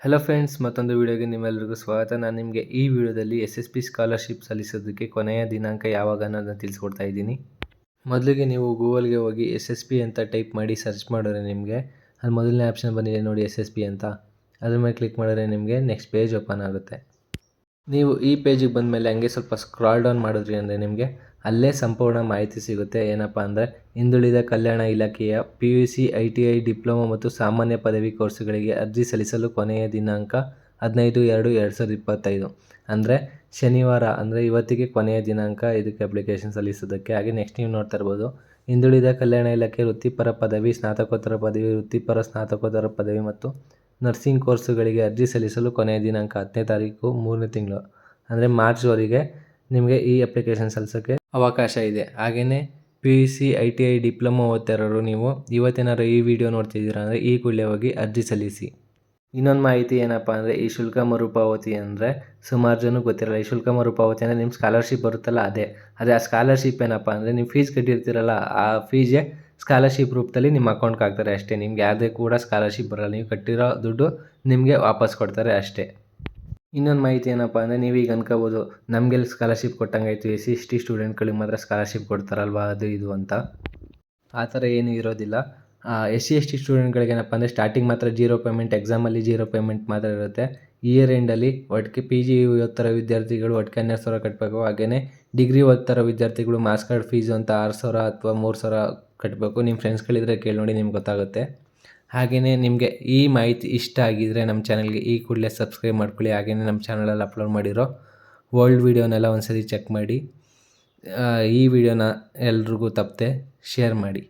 Hello friends, ಮತ್ತೊಂದು ವಿಡಿಯೋಗೆ ನಿಮ್ಮೆಲ್ಲರಿಗೂ ಸ್ವಾಗತ. ನಾನು ನಿಮಗೆ ಈ ವಿಡಿಯೋದಲ್ಲಿ SSP ಸ್ಕಾಲರ್ಶಿಪ್ ಸಲ್ಲಿಸೋದಕ್ಕೆ ಕೊನೆಯ ದಿನಾಂಕ ಯಾವಾಗ ಅನ್ನೋದನ್ನು ತಿಳಿಸ್ಕೊಡ್ತಾ ಇದ್ದೀನಿ. ಮೊದಲಿಗೆ ನೀವು ಗೂಗಲ್ಗೆ ಹೋಗಿ SSP ಅಂತ ಟೈಪ್ ಮಾಡಿ ಸರ್ಚ್ ಮಾಡಿದ್ರೆ ನಿಮಗೆ ಅಲ್ಲಿ ಮೊದಲನೇ ಆಪ್ಷನ್ ಬಂದಿದೆ ನೋಡಿ, SSP ಅಂತ. ಅದ್ರ ಮೇಲೆ ಕ್ಲಿಕ್ ಮಾಡಿದ್ರೆ ನಿಮಗೆ ನೆಕ್ಸ್ಟ್ ಪೇಜ್ ಓಪನ್ ಆಗುತ್ತೆ. ನೀವು ಈ ಪೇಜಿಗೆ ಬಂದಮೇಲೆ ಹಂಗೆ ಸ್ವಲ್ಪ ಸ್ಕ್ರಾಲ್ ಡೌನ್ ಮಾಡಿದ್ರಿ ಅಂದರೆ ನಿಮಗೆ ಅಲ್ಲೇ ಸಂಪೂರ್ಣ ಮಾಹಿತಿ ಸಿಗುತ್ತೆ. ಏನಪ್ಪ ಅಂದರೆ, ಹಿಂದುಳಿದ ಕಲ್ಯಾಣ ಇಲಾಖೆಯ PUC, ITI, ಡಿಪ್ಲೊಮಾ ಮತ್ತು ಸಾಮಾನ್ಯ ಪದವಿ ಕೋರ್ಸುಗಳಿಗೆ ಅರ್ಜಿ ಸಲ್ಲಿಸಲು ಕೊನೆಯ ದಿನಾಂಕ 15/2/2025 ಅಂದರೆ ಶನಿವಾರ, ಅಂದರೆ ಇವತ್ತಿಗೆ ಕೊನೆಯ ದಿನಾಂಕ ಇದಕ್ಕೆ ಅಪ್ಲಿಕೇಶನ್ ಸಲ್ಲಿಸೋದಕ್ಕೆ. ಹಾಗೆ ನೆಕ್ಸ್ಟ್ ನೀವು ನೋಡ್ತಾ ಇರ್ಬೋದು, ಹಿಂದುಳಿದ ಕಲ್ಯಾಣ ಇಲಾಖೆ ವೃತ್ತಿಪರ ಪದವಿ, ಸ್ನಾತಕೋತ್ತರ ಪದವಿ, ವೃತ್ತಿಪರ ಸ್ನಾತಕೋತ್ತರ ಪದವಿ ಮತ್ತು ನರ್ಸಿಂಗ್ ಕೋರ್ಸುಗಳಿಗೆ ಅರ್ಜಿ ಸಲ್ಲಿಸಲು ಕೊನೆಯ ದಿನಾಂಕ 10ನೇ ತಾರೀಕು 3ನೇ ತಿಂಗಳು ಅಂದರೆ ಮಾರ್ಚ್ವರೆಗೆ ನಿಮಗೆ ಈ ಅಪ್ಲಿಕೇಶನ್ ಸಲ್ಲಿಸೋಕ್ಕೆ ಅವಕಾಶ ಇದೆ. ಹಾಗೆಯೇ PUC, ITI, ಡಿಪ್ಲೊಮಾ ಓದ್ತಿರೋರು ನೀವು ಇವತ್ತೇನಾದ್ರು ಈ ವಿಡಿಯೋ ನೋಡ್ತಿದ್ದೀರಾ ಅಂದರೆ ಈ ಕೂಡಲೇ ಹೋಗಿ ಅರ್ಜಿ ಸಲ್ಲಿಸಿ. ಇನ್ನೊಂದು ಮಾಹಿತಿ ಏನಪ್ಪ ಅಂದರೆ, ಈ ಶುಲ್ಕ ಮರುಪಾವತಿ ಅಂದರೆ ಸುಮಾರು ಜನ ಗೊತ್ತಿರಲ್ಲ. ಈ ಶುಲ್ಕ ಮರುಪಾವತಿ ಅಂದರೆ ನಿಮ್ಮ ಸ್ಕಾಲರ್ಶಿಪ್ ಬರುತ್ತಲ್ಲ ಅದೇ ಆ ಸ್ಕಾಲರ್ಶಿಪ್ ಏನಪ್ಪ ಅಂದರೆ, ನೀವು ಫೀಸ್ ಕಟ್ಟಿರ್ತೀರಲ್ಲ ಆ ಫೀಸೇ ಸ್ಕಾಲರ್ಶಿಪ್ ರೂಪದಲ್ಲಿ ನಿಮ್ಮ ಅಕೌಂಟ್ಗೆ ಹಾಕ್ತಾರೆ ಅಷ್ಟೇ. ನಿಮ್ಗೆ ಯಾವುದೇ ಕೂಡ ಸ್ಕಾಲರ್ಶಿಪ್ ಬರೋಲ್ಲ, ನೀವು ಕಟ್ಟಿರೋ ದುಡ್ಡು ನಿಮಗೆ ವಾಪಸ್ ಕೊಡ್ತಾರೆ ಅಷ್ಟೇ. ಇನ್ನೊಂದು ಮಾಹಿತಿ ಏನಪ್ಪ ಅಂದರೆ, ನೀವೀಗ ಅನ್ಕೋಬೋದು ನಮಗೆಲ್ಲಿ ಸ್ಕಾಲರ್ಶಿಪ್ ಕೊಟ್ಟಂಗಾಯ್ತು, SC/ST ಸ್ಟೂಡೆಂಟ್ಗಳಿಗೆ ಮಾತ್ರ ಸ್ಕಾಲರ್ಶಿಪ್ ಕೊಡ್ತಾರಲ್ವ ಅದು ಇದು ಅಂತ. ಆ ಥರ ಏನೂ ಇರೋದಿಲ್ಲ. SC/ST ಸ್ಟೂಡೆಂಟ್ಗಳಿಗೆ ಏನಪ್ಪ ಅಂದರೆ ಸ್ಟಾರ್ಟಿಂಗ್ ಮಾತ್ರ 0 ಪೇಮೆಂಟ್, ಎಕ್ಸಾಮಲ್ಲಿ 0 ಪೇಮೆಂಟ್ ಮಾತ್ರ ಇರುತ್ತೆ. ಇಯರ್ ಎಂಡಲ್ಲಿ ಒಟ್ಟಿಗೆ PG ಓದ್ತಿರೋ ವಿದ್ಯಾರ್ಥಿಗಳು ಒಟ್ಟಿಗೆ 12,000 ಕಟ್ಟಬೇಕು. ಹಾಗೆಯೇ ಡಿಗ್ರಿ ಓದ್ತಿರೋ ವಿದ್ಯಾರ್ಥಿಗಳು ಮಾರ್ಕ್ಸ್ ಕಾರ್ಡ್ ಫೀಸು ಅಂತ 6,000 ಅಥವಾ 3,000 ಕಟ್ಟಬೇಕು. ನಿಮ್ಮ ಫ್ರೆಂಡ್ಸ್ಗಳಿದ್ರೆ ಕೇಳಿ ನೋಡಿ, ನಿಮ್ಗೆ ಗೊತ್ತಾಗುತ್ತೆ. ಹಾಗೆಯೇ ನಿಮಗೆ ಈ ಮಾಹಿತಿ ಇಷ್ಟ ಆಗಿದ್ದರೆ ನಮ್ಮ ಚಾನಲ್ಗೆ ಈ ಕೂಡಲೇ ಸಬ್ಸ್ಕ್ರೈಬ್ ಮಾಡ್ಕೊಳ್ಳಿ. ಹಾಗೆಯೇ ನಮ್ಮ ಚಾನಲಲ್ಲಿ ಅಪ್ಲೋಡ್ ಮಾಡಿರೋ ಓಲ್ಡ್ ವೀಡಿಯೋನೆಲ್ಲ ಒಂದ್ಸರಿ ಚೆಕ್ ಮಾಡಿ. ಈ ವಿಡಿಯೋನ ಎಲ್ರಿಗೂ ತಪ್ಪದೆ ಶೇರ್ ಮಾಡಿ.